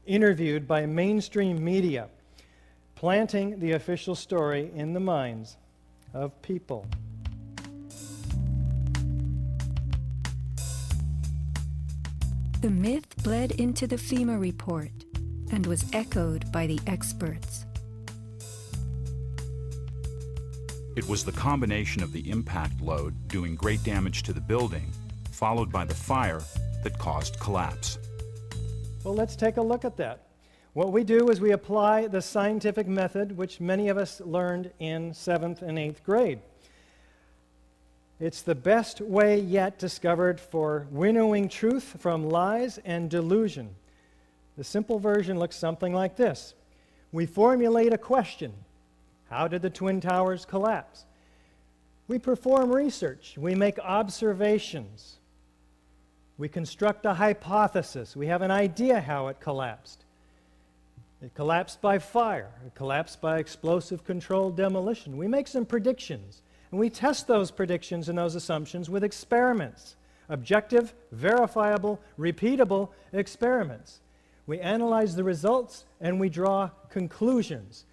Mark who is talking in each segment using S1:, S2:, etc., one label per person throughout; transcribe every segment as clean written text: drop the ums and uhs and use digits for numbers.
S1: interviewed by mainstream media, planting the official story in the minds of people.
S2: The myth bled into the FEMA report and was echoed by the experts.
S3: It was the combination of the impact load doing great damage to the building, followed by the fire, that caused collapse.
S1: Well, let's take a look at that. What we do is we apply the scientific method which many of us learned in 7th and 8th grade. It's the best way yet discovered for winnowing truth from lies and delusion. The simple version looks something like this. We formulate a question. How did the Twin Towers collapse? We perform research. We make observations. We construct a hypothesis. We have an idea how it collapsed. It collapsed by fire. It collapsed by explosive controlled demolition. We make some predictions, and we test those predictions and those assumptions with experiments. Objective, verifiable, repeatable experiments. We analyze the results and we draw conclusions.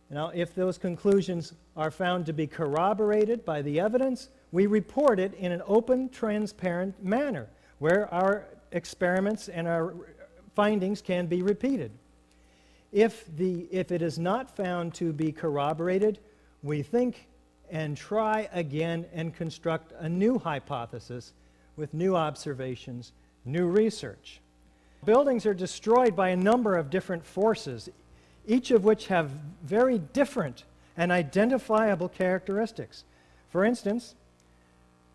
S1: Now, if those conclusions are found to be corroborated by the evidence, we report it in an open, transparent manner where our experiments and our findings can be repeated. If it is not found to be corroborated, we think and try again and construct a new hypothesis with new observations, new research. Buildings are destroyed by a number of different forces, each of which have very different and identifiable characteristics. For instance,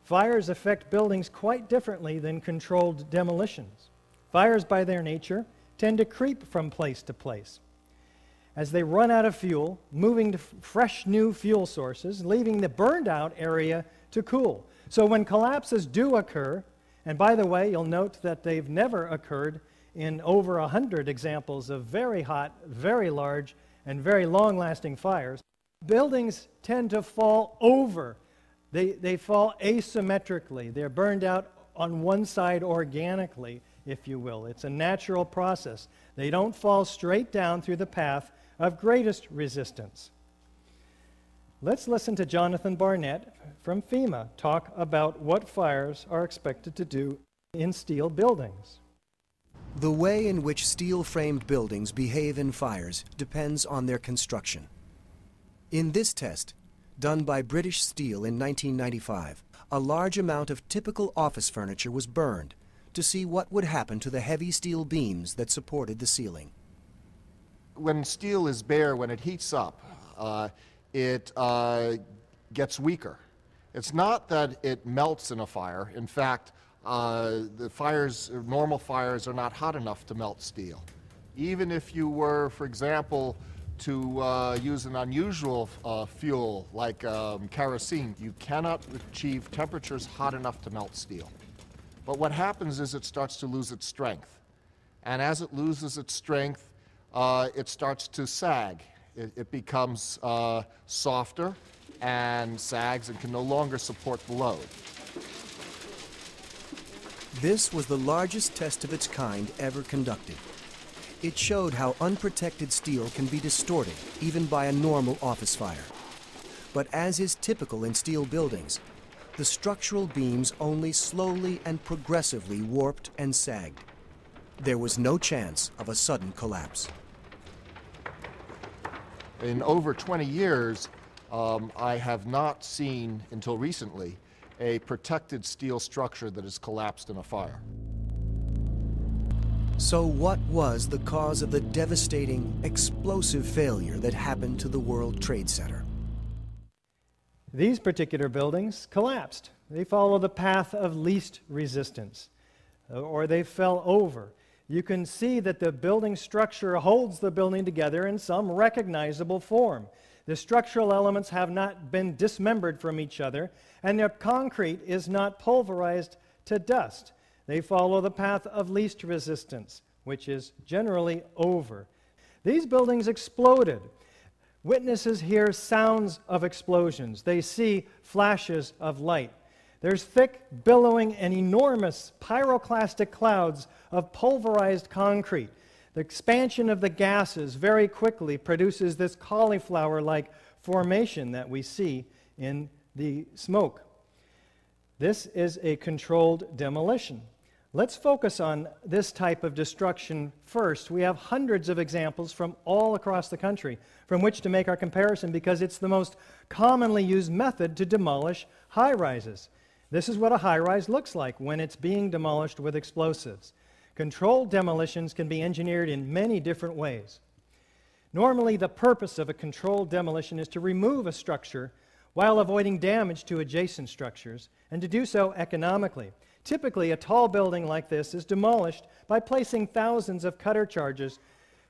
S1: fires affect buildings quite differently than controlled demolitions. Fires, by their nature, tend to creep from place to place. As they run out of fuel, moving to fresh new fuel sources, leaving the burned out area to cool. So when collapses do occur, and by the way, you'll note that they've never occurred in over 100 examples of very hot, very large, and very long-lasting fires, buildings tend to fall over. They fall asymmetrically. They're burned out on one side organically, if you will. It's a natural process. They don't fall straight down through the path of greatest resistance. Let's listen to Jonathan Barnett from FEMA talk about what fires are expected to do in steel buildings.
S4: The way in which steel-framed buildings behave in fires depends on their construction. In this test, done by British Steel in 1995, a large amount of typical office furniture was burned to see what would happen to the heavy steel beams that supported the ceiling.
S5: When steel is bare, when it heats up, it gets weaker. It's not that it melts in a fire. In fact, the fires, normal fires, are not hot enough to melt steel. Even if you were, for example, to use an unusual fuel like kerosene, you cannot achieve temperatures hot enough to melt steel. But what happens is it starts to lose its strength. And as it loses its strength, it starts to sag. It becomes softer and sags and can no longer support the load.
S4: This was the largest test of its kind ever conducted. It showed how unprotected steel can be distorted, even by a normal office fire. But as is typical in steel buildings, the structural beams only slowly and progressively warped and sagged. There was no chance of a sudden collapse.
S5: In over 20 years, I have not seen, until recently, a protected steel structure that has collapsed in a fire.
S4: So what was the cause of the devastating, explosive failure that happened to the World Trade Center?
S1: These particular buildings collapsed. They follow the path of least resistance, or they fell over. You can see that the building structure holds the building together in some recognizable form. The structural elements have not been dismembered from each other, and their concrete is not pulverized to dust. They follow the path of least resistance, which is generally over. These buildings exploded. Witnesses hear sounds of explosions. They see flashes of light. There's thick, billowing, and enormous pyroclastic clouds of pulverized concrete. The expansion of the gases very quickly produces this cauliflower-like formation that we see in the smoke. This is a controlled demolition. Let's focus on this type of destruction first. We have hundreds of examples from all across the country from which to make our comparison because it's the most commonly used method to demolish high-rises. This is what a high-rise looks like when it's being demolished with explosives. Controlled demolitions can be engineered in many different ways. Normally, the purpose of a controlled demolition is to remove a structure while avoiding damage to adjacent structures, and to do so economically. Typically, a tall building like this is demolished by placing thousands of cutter charges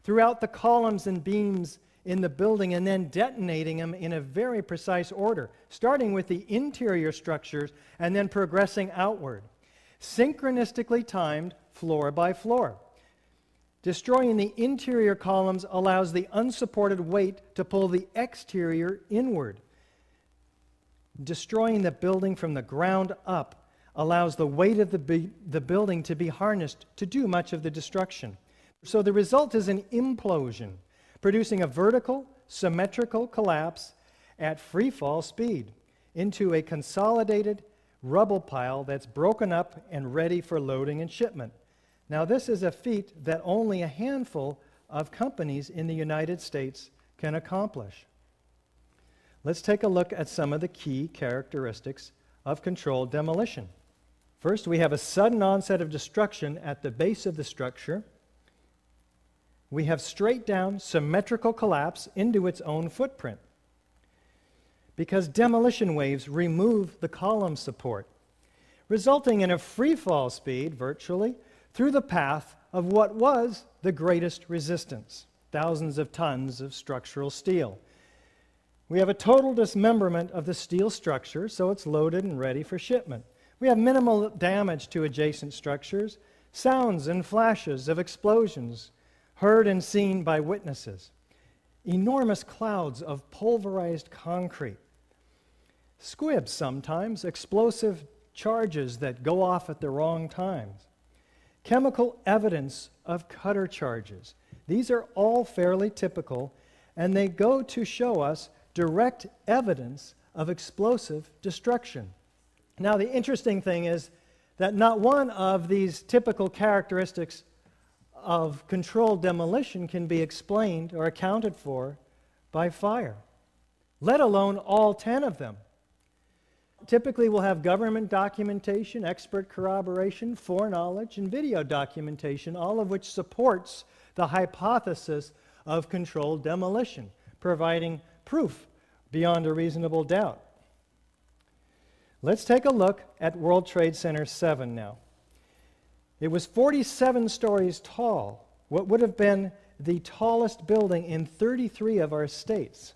S1: throughout the columns and beams in the building and then detonating them in a very precise order, starting with the interior structures and then progressing outward, synchronistically timed floor by floor. Destroying the interior columns allows the unsupported weight to pull the exterior inward. Destroying the building from the ground up allows the weight of the building to be harnessed to do much of the destruction. So the result is an implosion, producing a vertical, symmetrical collapse at free fall speed into a consolidated rubble pile that's broken up and ready for loading and shipment. Now, this is a feat that only a handful of companies in the United States can accomplish. Let's take a look at some of the key characteristics of controlled demolition. First, we have a sudden onset of destruction at the base of the structure. We have straight down symmetrical collapse into its own footprint because demolition waves remove the column support, resulting in a free fall speed virtually through the path of what was the greatest resistance, thousands of tons of structural steel. We have a total dismemberment of the steel structure, so it's loaded and ready for shipment. We have minimal damage to adjacent structures, sounds and flashes of explosions heard and seen by witnesses, enormous clouds of pulverized concrete, squibs sometimes, explosive charges that go off at the wrong times, chemical evidence of cutter charges. These are all fairly typical, and they go to show us direct evidence of explosive destruction. Now, the interesting thing is that not one of these typical characteristics of controlled demolition can be explained or accounted for by fire, let alone all 10 of them. Typically, we'll have government documentation, expert corroboration, foreknowledge, and video documentation, all of which supports the hypothesis of controlled demolition, providing proof beyond a reasonable doubt. Let's take a look at World Trade Center 7 now. It was 47 stories tall, what would have been the tallest building in 33 of our states,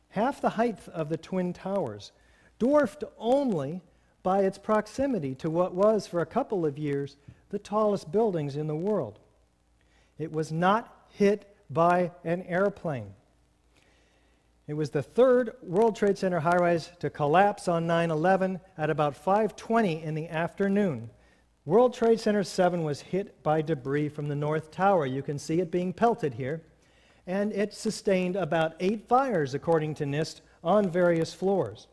S1: half the height of the Twin Towers, dwarfed only by its proximity to what was, for a couple of years, the tallest buildings in the world. It was not hit by an airplane. It was the third World Trade Center high-rise to collapse on 9/11 at about 5:20 in the afternoon. World Trade Center 7 was hit by debris from the North Tower. You can see it being pelted here. And it sustained about 8 fires, according to NIST, on various floors.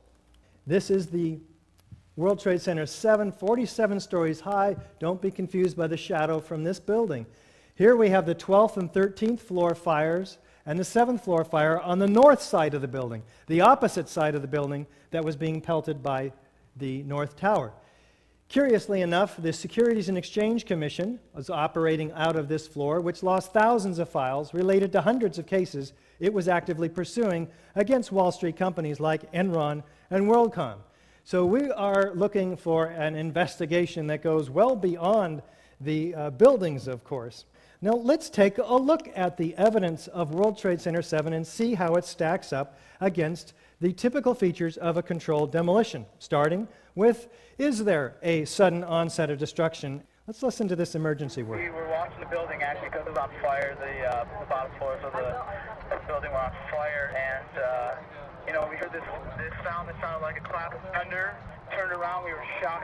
S1: This is the World Trade Center 7, 47 stories high. Don't be confused by the shadow from this building. Here we have the 12th and 13th floor fires and the 7th floor fire on the north side of the building, the opposite side of the building that was being pelted by the North Tower. Curiously enough, the Securities and Exchange Commission was operating out of this floor, which lost thousands of files related to hundreds of cases it was actively pursuing against Wall Street companies like Enron and WorldCom. So we are looking for an investigation that goes well beyond the buildings, of course. Now let's take a look at the evidence of World Trade Center 7 and see how it stacks up against the typical features of a controlled demolition, starting with, is there a sudden onset of destruction? Let's listen to this emergency word.
S6: We were watching the building actually because it was on fire. The bottom floors of the building were on fire, and we heard this sound that sounded like a clap of thunder. Turned around, we were shocked.